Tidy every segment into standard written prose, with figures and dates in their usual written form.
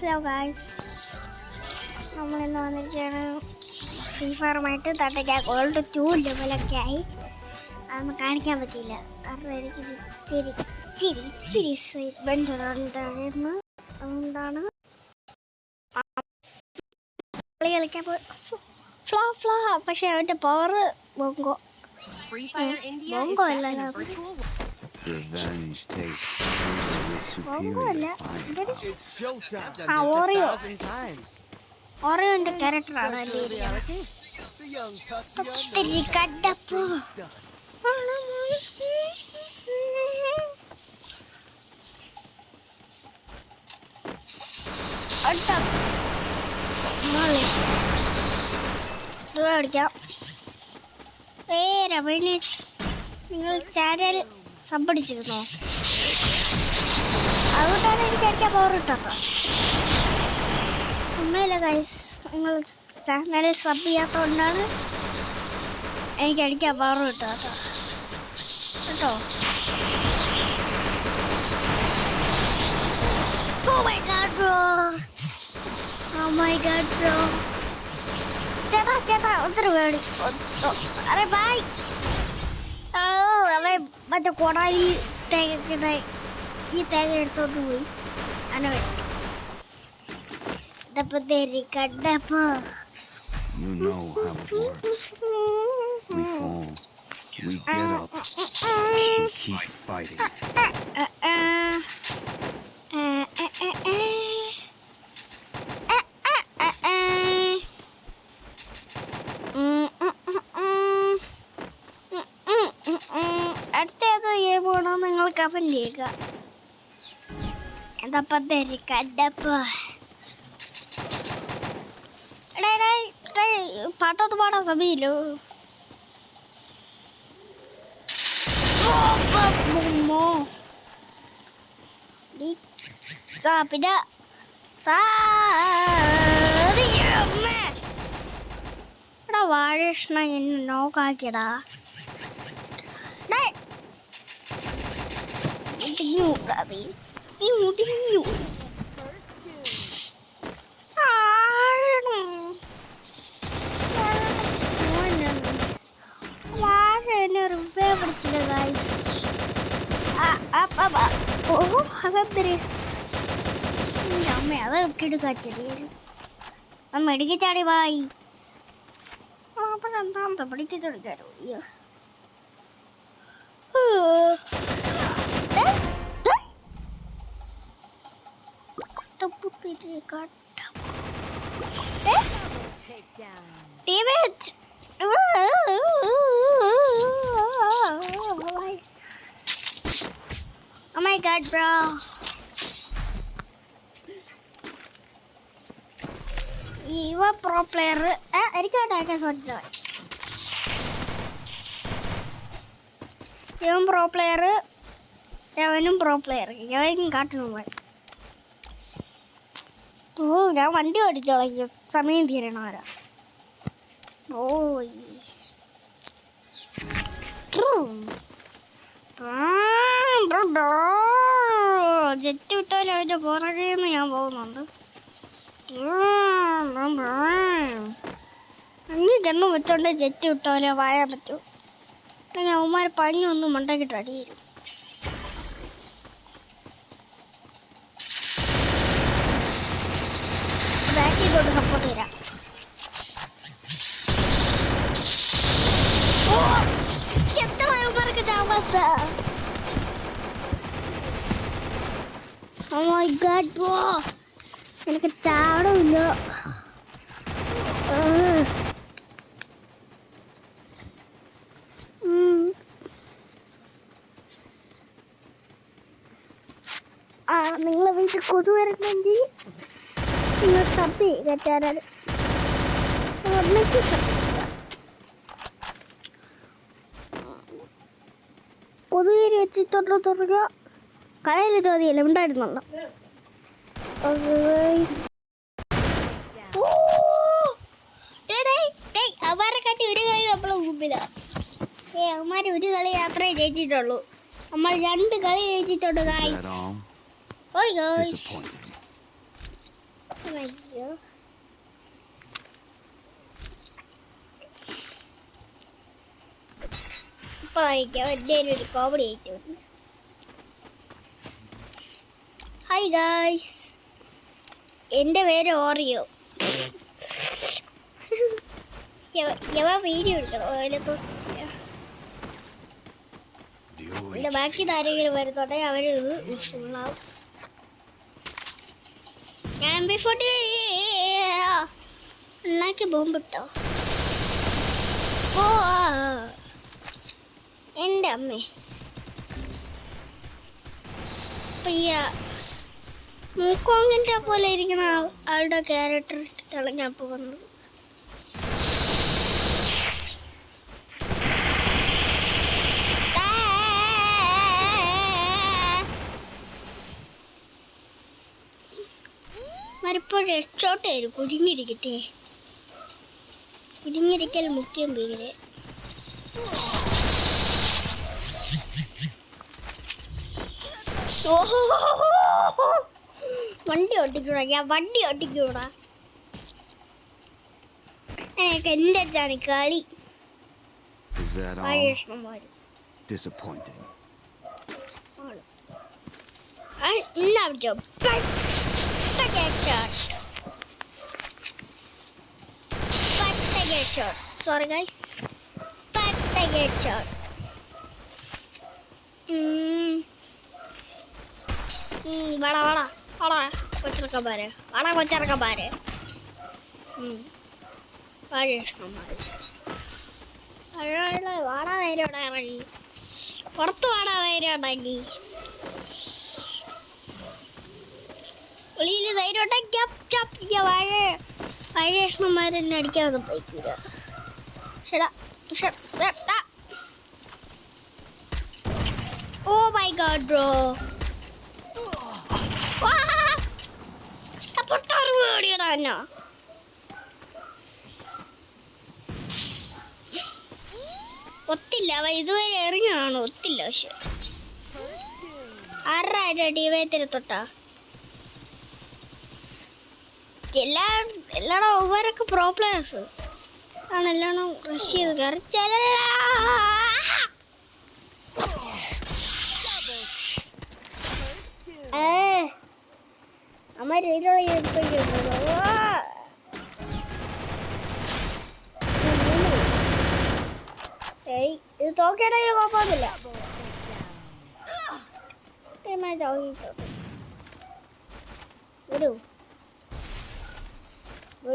Hello guys, നമ്മളിന്ന് വന്നിരിക്കുകയാണ് free ഫയറുമായിട്ട്. തട്ടയ്ക്ക് gold 2 ലെവലൊക്കെ ആയി. അതൊന്നും കാണിക്കാൻ പറ്റിയില്ല കാരണം എനിക്ക് ഇച്ചിരി എക്സൈറ്റ്മെൻറ്റ് ഉണ്ടായിരുന്നു. അതുകൊണ്ടാണ് കളിക്കാൻ പോയി. ഫ്ലോ പക്ഷെ അവൻ്റെ പവർ ബോങ്കോ അല്ലല്ലോ. Revenge tastes ഓറിയോന്റെ ക്യാരക്ടറാണ് കണ്ടപ്പോ അടിക്കാം. നിങ്ങൾ ചാനൽ സബ്ബടിച്ചിരുന്നോ? അതുകൊണ്ടാണ് എനിക്ക് അടിക്കാൻ പവർ കിട്ടാത്ത. ചുമ്മയില്ല ഗൈസ്, നിങ്ങൾ ചാനൽ സബ് ചെയ്യാത്തതുകൊണ്ടാണ് എനിക്ക് അടിക്കാൻ പവർ കിട്ടാത്ത കേട്ടോ. Oh my god bro, ചേട്ടാ ഒത്തിരി പേടി. അരെ ബൈ. അവൻ മറ്റേ കൊടായി തേങ്ങ ഈ തേങ്ങ എടുത്തോണ്ട് പോയി. കണ്ടപ്പോ You know how it works. We fall, we get up, we keep fighting. അടുത്തേത് ഏതാണോ നിങ്ങൾ കമന്റ് ചെയ്യുക. എന്താ കണ്ടപ്പോ പാട്ടൊന്നും പാടാൻ സമയല്ലോ. പിന്നെ എടാ വാഴകൃഷ്ണ എന്നെ നോക്കാക്കിയടാ. മുടിഞ്ഞു അമ്മ അതൊക്കെ എടുക്കാച്ചടി മെഡിക്കൽ ചാടി വായി. അപ്പൊ രണ്ടാമത്തെ പഠിച്ചിട്ട് എടുക്കാരോ. Oh my god bro, ഇവ പ്രോ പ്ലെയർ. എനിക്ക് ഇവൻ പ്രോ പ്ലെയർ, അവനും പ്രോ പ്ലെയർ. ഇവനും കാട്ടണു. ഞാൻ വണ്ടി ഓടിച്ചോളാം, സമയം തീരണവരാ. ജെറ്റ് വിട്ടാലും അവൻ്റെ പുറകേന്ന് ഞാൻ പോകുന്നുണ്ട്. അന്ന് ഗണ്ണും വെച്ചോണ്ട് ജെറ്റ് വിട്ടാലേ വായാൻ പറ്റൂ. അല്ലെങ്കിൽ അവന്മാർ പഞ്ഞൊന്നും മണ്ടക്കിട്ട് അടിയിരും. ബാക്കി കൊണ്ട് സപ്പോർട്ട് ചെയ്യാം. Oh my god bro, എനിക്ക് ചാടമില്ല. നിങ്ങളെ വീട്ടിൽ കൊതു വരുന്നെങ്കിൽ നിങ്ങൾ സബ് ചെയ്യുക. ചാനൽ കൊതുകേരി വെച്ചിട്ടുണ്ടോ തുറക്കുക. കടയിൽ ചോദ്യമല്ല ഉണ്ടായിരുന്നുണ്ടോ. അവരെ കാട്ടി ഒരു കളി നമ്മളെ മുമ്പിലാ. അവന്മാര് ഒരു കളി യാത്രയെ ജയിച്ചിട്ടുള്ളൂ. നമ്മൾ 2 കളി ജയിച്ചിട്ടുണ്ട് Is ഗായ്സ്. that all? ഓയ് ഗായ്സ്. Disappointing. അയ്യോ. ഇപ്പോൾ എൻ്റെ ഒരു കോമഡി ആയിട്ട്. ഹായ് ഗായ്സ്, എൻ്റെ പേര് ഓറിയോ. വീഡിയോ എടുക്കണം. എൻ്റെ ബാക്കി ആരെങ്കിലും വരുന്നുണ്ടെങ്കിൽ അവർ ഫുള്ളാവും. ഞാൻ MP40 ഉണ്ടാക്കി ബോംബിട്ടോ. ഓ എൻ്റെ അമ്മേ, പയ്യ മൂക്കോങ്ങിൻ്റെ പോലെ ഇരിക്കുന്ന ആളുടെ ക്യാരക്ടർ ഇട്ടിട്ടാണ് ഞാൻ ഇപ്പോൾ വന്നത്. മരിപ്പോൾ രക്ഷോട്ടായിരുന്നു. കുടുങ്ങിയിരിക്കട്ടെ, കുടുങ്ങിയിരിക്കൽ മുഖ്യം പേര്. ഓഹോ, വണ്ടി ഓട്ടിക്കൂടാ, ഞാൻ വണ്ടി ഓട്ടിക്കൂടാ. എൻ്റെ അടുത്താണ് കളി. Is that all? പരീക്ഷണന്മാര് Disappointing. Sorry guys, കൊച്ചിറക്കന്മാര് വാടാ നേരം ഇറങ്ങി, പുറത്ത് വാടാ നേരം ഉണ്ടാക്കി. വെളിയിൽ ധൈര്യം ഉണ്ടാക്കി വഴേഷണന്മാരെന്നെ അടിക്കാനൊന്നും പറ്റില്ല. ഓ മൈ ഗോഡ് ബ്രോ, പൊട്ടാറുപടിയടാ. ഒത്തില്ല, അവ ഇതുവരെ ഇറങ്ങിയാണ്. ഒത്തില്ല. പക്ഷെ 6 ഡിവൈത്തിൽ തൊട്ടാ എല്ലാടും അവരൊക്കെ പ്രോ പ്ലേയേഴ്സ് ആണ്. എല്ലാണോ റഷ് ചെയ്ത് കയറി അമ്മ ഇത് തോക്കേണ്ടെങ്കിലും കുഴപ്പമൊന്നുമില്ല. ഒരു Oh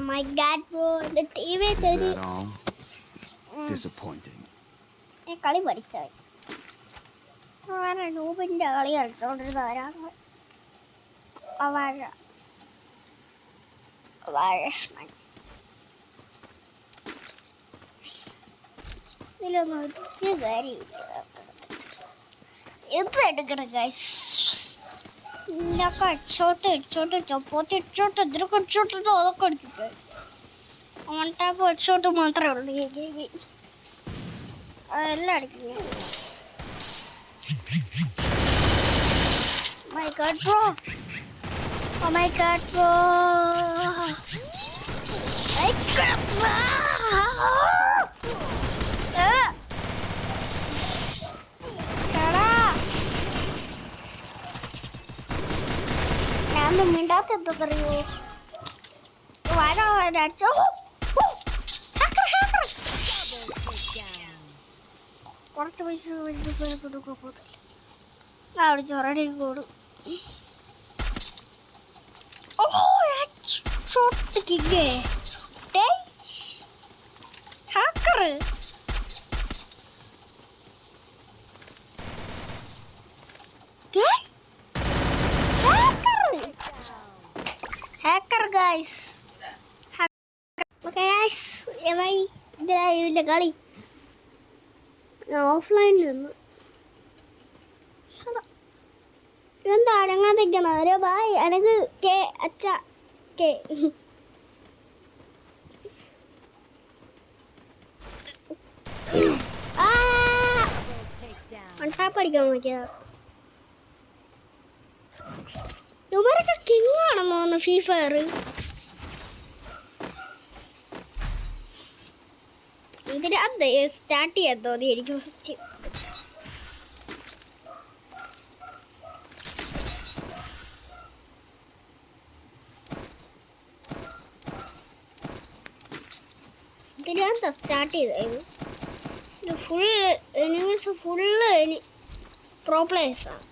my god bro, the TV Is that all? Disappointing. കളി പഠിച്ചായി നൂപിൻ്റെ കളി കളിച്ചോണ്ടിരുന്നവരാണ്. ഇതിലൊന്നും ഒരു കാര്യമില്ല. എന്ത് എടുക്കണം ഗൈസ്? ഇതൊക്കെ അടിച്ചോട്ട് ഇതിനൊക്കെ അടിച്ചോട്ടോ അതൊക്കെ അടിച്ചിട്ട് ഓൺടാപ്പ് അടിച്ചോട്ട് മാത്രമേ ഉള്ളൂ ഈ ഗെയിമിൽ. അതെല്ലാം അടിക്കുന്നു. My god bro, oh my god bro, my god bro. ഞാനൊന്നും മിണ്ടാത്ത എന്താ പറയൂ. അടിച്ചോ കുറച്ച് പൈസ കൊടുക്കാൻ പോകത്തില്ല. അവിടെ ചൊറടി കൂടും. ഹാക്കർ ഗൈസ്, ഇതിന്റെ കളി ഓഫ്ലൈനിൽ നിന്ന് ഇതെന്താ അടങ്ങാതിരിക്കണ ഒരു ബായ് അനക്ക് കെ അച്ഛ കെ പഠിക്കാൻ നോക്കിയ ഇവരൊക്കെ കിങ്ങാണെന്ന് തോന്നുന്നു ഫ്രീ ഫയർ. ഇതിനകത്ത് സ്റ്റാർട്ട് ചെയ്യാൻ തോന്നി എനിക്ക് ഫസ്റ്റ്. ഇതിനകത്ത് സ്റ്റാർട്ട് ചെയ്തായിരുന്നു. ഫുള്ള് എനിമീസ് ഫുള്ള് പ്രോ പ്ലേയേഴ്സാണ്.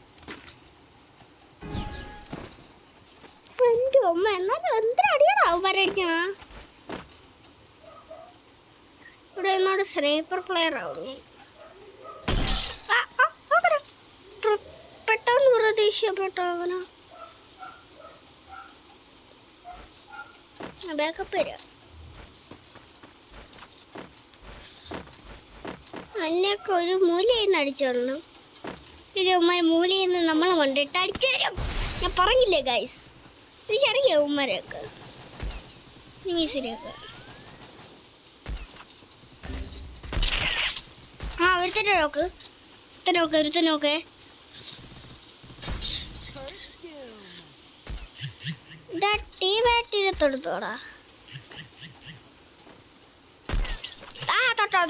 എൻ്റെ അമ്മ എന്നാലും എന്തൊരു അടിയാണ് അവരടിക്കണ. ഇവിടെ എന്നോട് സ്നൈപ്പർ പ്ലെയർ ആവും. പെട്ടെന്ന് പ്രതീക്ഷപ്പെട്ട അവനാ ബാക്കപ്പ് വരിക. അന്നൊക്കെ ഒരു മൂലയിൽ നിന്ന് അടിച്ചോളണം. ഇത് മൂലയിൽ നിന്ന് നമ്മൾ കൊണ്ടിട്ട് അടിച്ചു തരും. ഞാൻ പറഞ്ഞില്ലേ ഗൈസ്, എനിക്കറിയാം ഉമ്മരെയൊക്കെ നീസിനെയൊക്കെ. ആ ഒരുത്തന്നെ നോക്ക്, ഒരുത്തന്നെ നോക്കേ. ടീമായിട്ടിരുത്തെടുത്തോടാ.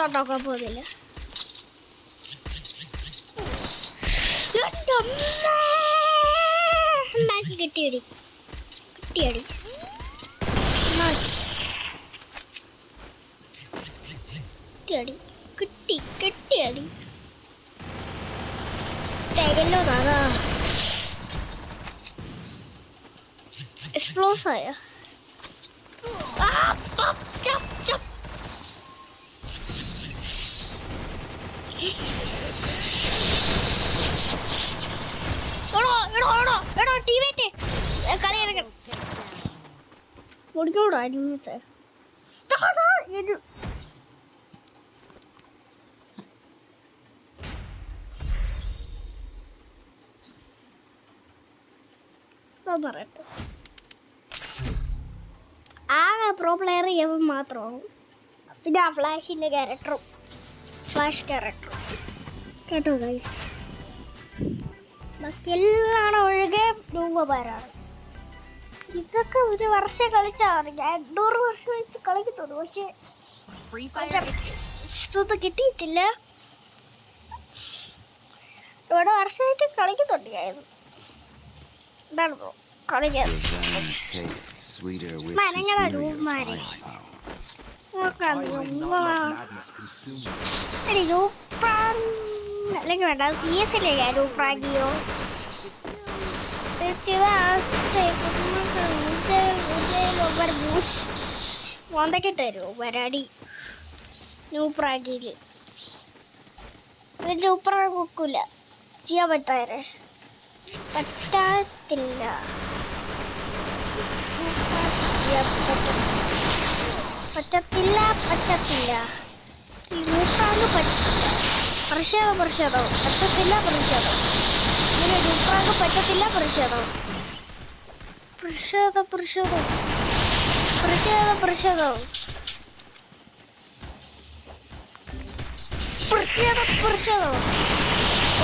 തൊട്ടോക്കെ പോകുന്നില്ല. ഉണ്ടാക്കി കിട്ടിയടി കിട്ടിയടി കിട്ടിയടി കിട്ടി കിട്ടിയടി തകല്ലോ ദാദാ. എക്സ്പ്ലോസ് ആയ ടീമേറ്റ് കളി ഇറങ്ങണം. മുടിക്കോടാ ടീമേറ്റ്. പറയട്ടെ, ആകെ പ്രോ പ്ലെയർ ഇവൻ മാത്രമാവും. പിന്നെ ആ ഫ്ലാഷിൻ്റെ ക്യാരക്ടറും ഫ്ലാഷ് ക്യാരക്ടറും കേട്ടോ ഗൈസ്. ബാക്കിയെല്ലാം ഒഴികെ രൂപമാരാണ്. ഇതൊക്കെ ഒരു വർഷം കളിച്ചാണ്. ഞാൻ 800 വർഷം വെച്ച് കളിക്കത്തുള്ളൂ. പക്ഷേ ഇഷ്ടത്ത് കിട്ടിയിട്ടില്ല. ഇവിടെ വർഷമായിട്ട് കളിക്കുന്നുണ്ട് ഞാൻ. എന്താണ് ബ്രോ കളിക്കാൻ മനങ്ങളെ രൂപമാരെ അല്ലെങ്കിൽ വേണ്ട CS ല്ലേ രൂപ്രാഗിയോ മോന്തക്കിട്ട് തരുമോ വരാടി ന്യൂപ്രാഗിയില്. ന്യൂപ്രാഗ് കുക്കൂല ചെയ്യാൻ പറ്റാരെ പറ്റത്തില്ല. പറ്റത്തില്ല പറ്റത്തില്ല ന്യൂപ്രാഗ് പറ്റില്ല. പ്രതിഷേധം പറ്റത്തില്ല. പ്രതിഷേധം ഇങ്ങനെ ന്യൂപ്രാഗ് പറ്റത്തില്ല. പ്രതിഷേധം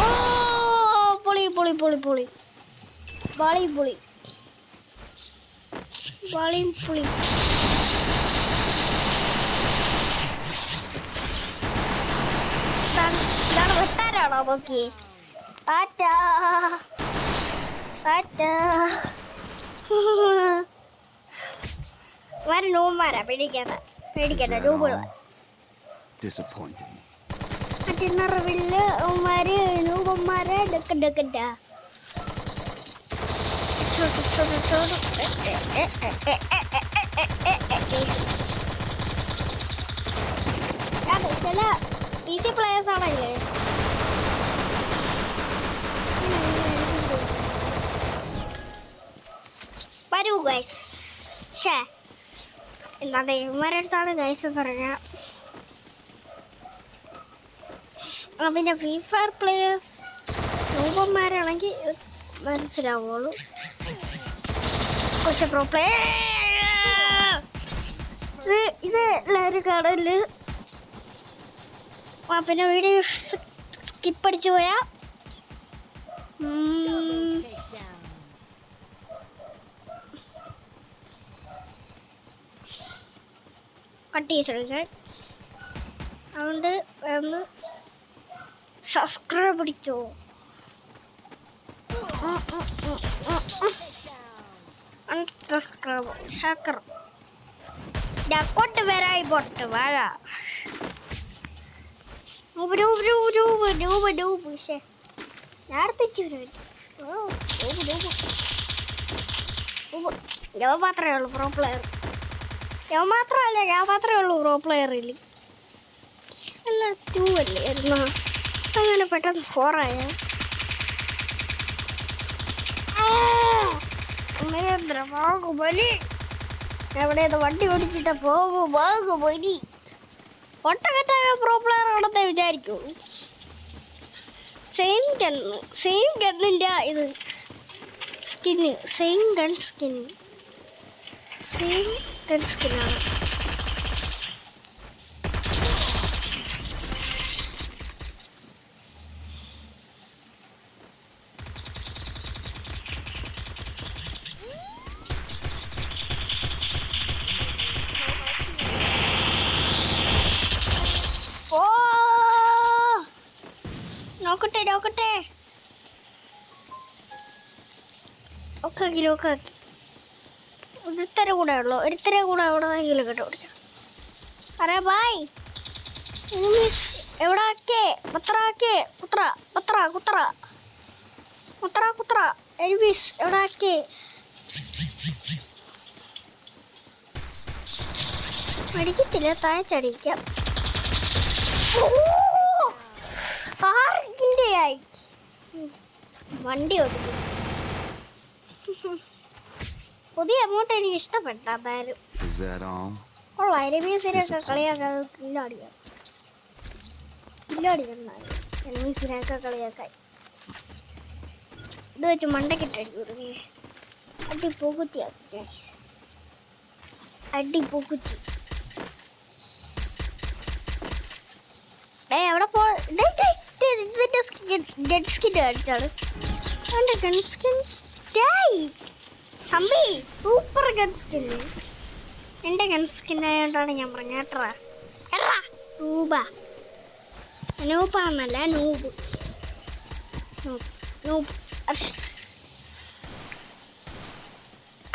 ഓ പൊളി പൊളി പൊളി പൊളി ബാളി പൊളി ബാളിയും പൊളി. ഇതാണ് വെട്ടാനാണോ നോക്കി? നോമാരാ പേടിക്കണ്ട രൂപകളാ. മറ്റേ അവന്മാര് നൂപന്മാരെ ഡക്കണ്ടാ. അതെ ചില PC പ്ലേയേഴ്സ് ആണല്ലേ. വരൂ ഗൈസ്. എന്താണ് ഇവരടുത്താണ് ഗൈസ് എന്ന് പറഞ്ഞാൽ. പിന്നെ ഫ്രീ ഫയർ പ്ലേയേഴ്സ് രൂപന്മാരാണെങ്കിൽ മനസ്സിലാവുള്ളൂ. കുറച്ച് പ്രോ പ്ലേ ഇത് എല്ലാവരും കാണല്. പിന്നെ വീഡിയോ സ്കിപ്പ് അടിച്ചു പോയാ കട്ട് ചെയ്തെടുക്കാൻ. അതുകൊണ്ട് ഒന്ന് സബ്സ്ക്രൈബ് അടിച്ചോ. അൺസബ്സ്ക്രൈബ് ഹാക്കർ ഡക്കോട്ട് വരായി പൊട്ട് വാഴ പക്ഷേ നേരത്തെ ഞാൻ മാത്രമേ ഉള്ളൂ പ്രോ പ്ലെയർ. ഞാൻ മാത്രമേ ഉള്ളൂ പ്രോ പ്ലെയറിൽ. അല്ല 2 അല്ലായിരുന്നോ? അങ്ങനെ പെട്ടെന്ന് 4 ആയ. ബാഹുബലി എവിടെ വണ്ടി ഓടിച്ചിട്ട് പോകും. ബാഹുബലി ഒട്ടകെട്ടായ പ്രോ പ്ലെയർ ആണെന്നേ വിചാരിക്കൂ. സെയിം ഗണ്ണിൻ്റെ ഇത് സ്കിന്ന് സെയിം ഗൺ സ്കിന്നാണ്. നോക്കട്ടെ ഒക്കെ ഒരുത്തര കൂടെ എവിടെയെങ്കിലും കേട്ടോ പിടിച്ച. അറേ ബായ് എവിടെ ആക്കേ കുത്ര എൽവിസ് എവിടെ ആക്കേ? അടിക്കത്തില്ല, താഴച്ചടിക്കാം. ആയി വണ്ടി ഓടിക്കും. പുതിയ എമൗണ്ട് എനിക്ക് ഇഷ്ടപ്പെട്ട. എന്തായാലും എനിമീസിനൊക്കെ കളിയാക്കാൻ എനിമീസിനൊക്കെ കളിയാക്കാൻ ഇത് വെച്ച് മണ്ടക്കിട്ടടിക്കൂടേ. അടിപ്പൂക്കുറ്റി എവിടെ പോ ഗഡ് സ്കിൻ അടിച്ചാണ്. എൻ്റെ gun skin Thampi super gun skin. എൻ്റെ ഗൺ സ്കിൻ ആയതുകൊണ്ടാണ് ഞാൻ പറഞ്ഞത്. നൂബാന്നല്ല നൂബ്.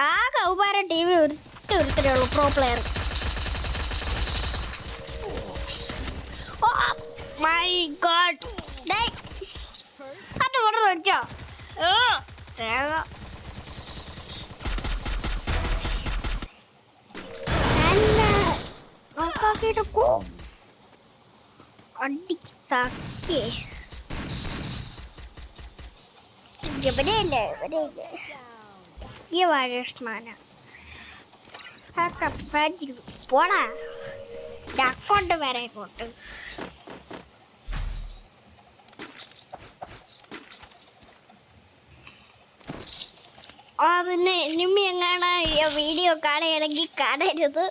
ആ കൗമാര TV ഒരുത്തരേ ഉള്ളൂ പ്രോ പ്ലെയർ. മൈ ഗോഡ് അത് ഓർഡർ വെച്ചോ. ഈ വാഴസ്മാന പോടാ അക്കൗണ്ട് വരെ ഇങ്ങോട്ട്. പിന്നെ എനിമി എങ്ങാണ് വീഡിയോ കാണുകയാണെങ്കിൽ കാണരുത്.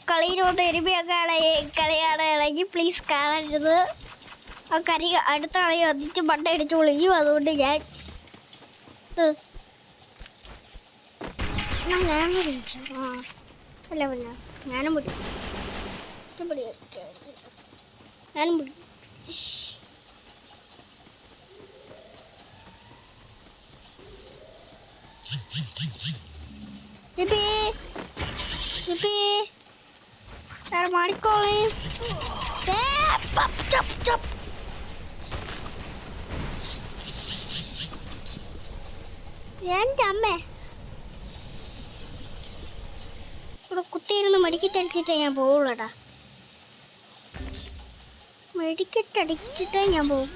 കളിയിലോട്ട് എനിമിയൊക്കെ കളിയാണെങ്കിൽ പ്ലീസ് കാണരുത്. ആ കരി അടുത്ത കളി വന്നിട്ട് മണ്ട അടിച്ച് വിളിക്കും. അതുകൊണ്ട് ഞാൻ അല്ല പിന്നെ ഞാനും പിടിക്കും. ಮಾಡಿಕೊಳ್ಳಿ എൻ്റെ അമ്മേ ഇവിടെ കുത്തിയിരുന്ന് മെഡിക്കറ്റ് അടിച്ചിട്ടേ ഞാൻ പോവുള്ളൂടാ. മെഡിക്കറ്റ് അടിച്ചിട്ടേ ഞാൻ പോകും.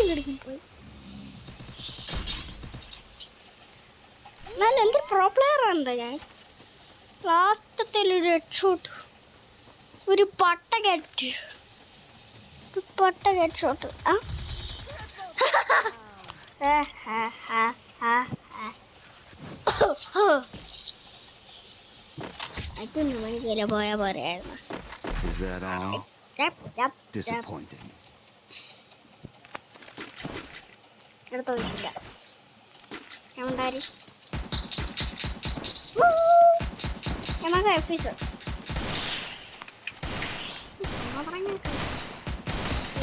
കിടക്കും പോയി. എന്നാലും എന്തൊരു പ്രോ പ്ലെയർ എന്താ ഞാൻ. ലാസ്റ്റത്തിൽ ഒരു ഹെഡ്ഷോട്ട്, ഒരു പട്ട ഹെഡ്ഷോട്ട്. അതൊന്നും മണിക്കല പോയാ പോരായിരുന്നു. Is that all? Disappointing. എടുത്തു പോയിട്ടില്ല. ഉണ്ടായി നമുക്ക് എഫീസ്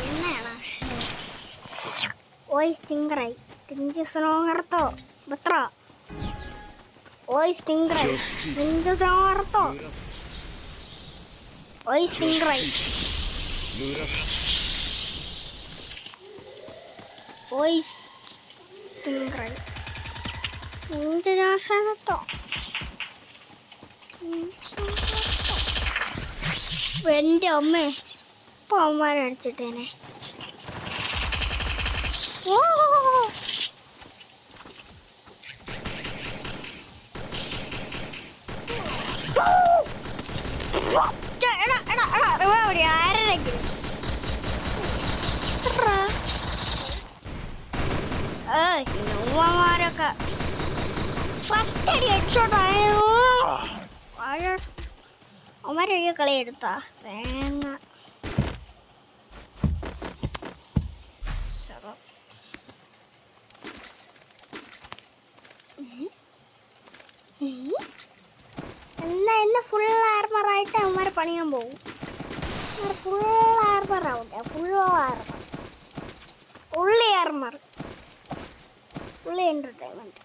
എന്നാണ് ഓയ് സ്റ്റിംഗറായി തിഞ്ച് സ്നോങ്ങർത്തോ ബത്ര ഓയ് സ്റ്റിംഗറായി തിഞ്ച് സ്നോങ്ങർത്തോ ഓയ് സ്റ്റിംഗറായി ഓയ് സ്റ്റിംഗറായി തിഞ്ച് നാശനത്തോ എൻ്റെ അമ്മ ഇപ്പൊ അമ്മമാരടിച്ചിട്ടേനെ. ഓ ആരെങ്കിലും ഉമ്മമാരൊക്കെ ഫസ്റ്റ് അടി ഹെഡ്ഷോട്ടായോ അവന്മാരൊഴിയ കളി എടുത്താ തേങ്ങ. എന്നാ എന്നെ ഫുൾ ആർമറായിട്ട് അവന്മാരെ പണിയാൻ പോകും. ഫുൾ ആർമർ ആവട്ടെ, fully armour, fully entertainment.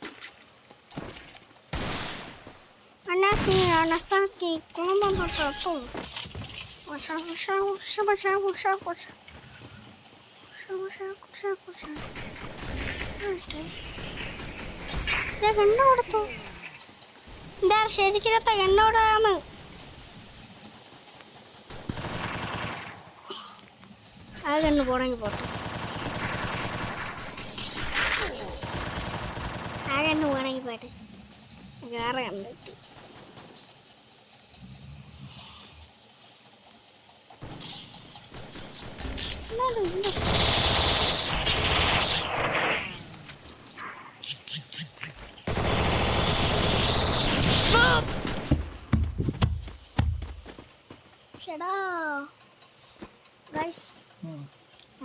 Anasaki, como matatu? Usha. കണ്ണോടത്തു എന്താ ശരിക്കത്തെ കണ്ണോടാണ്. ആ കണ്ണ് പോണെങ്കിൽ പോട്ടെ, ആ കണ്ണ് പോണെങ്കിൽ പോട്ടെ. വേറെ കണ്ടിട്ട്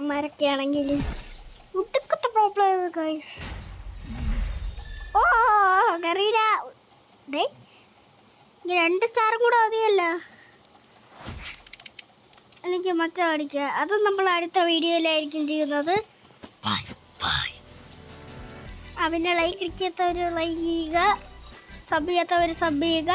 മരൊക്കെ ആണെങ്കിൽ ഒട്ടുക്കത്തെ പ്രോബ്ലം ഗൈസ്. ഓ കറീന ഡേ 2 സ്റ്റാറും കൂടെ മതിയല്ല എനിക്ക് മറ്റേ അടിക്കുക. അത് നമ്മൾ അടുത്ത വീഡിയോയിലായിരിക്കും ചെയ്യുന്നത്. പിന്നെ ലൈക്ക് അടിക്കാത്തവർ ലൈക്ക് ചെയ്യുക, സബ് ചെയ്യാത്തവർ സബ് ചെയ്യുക.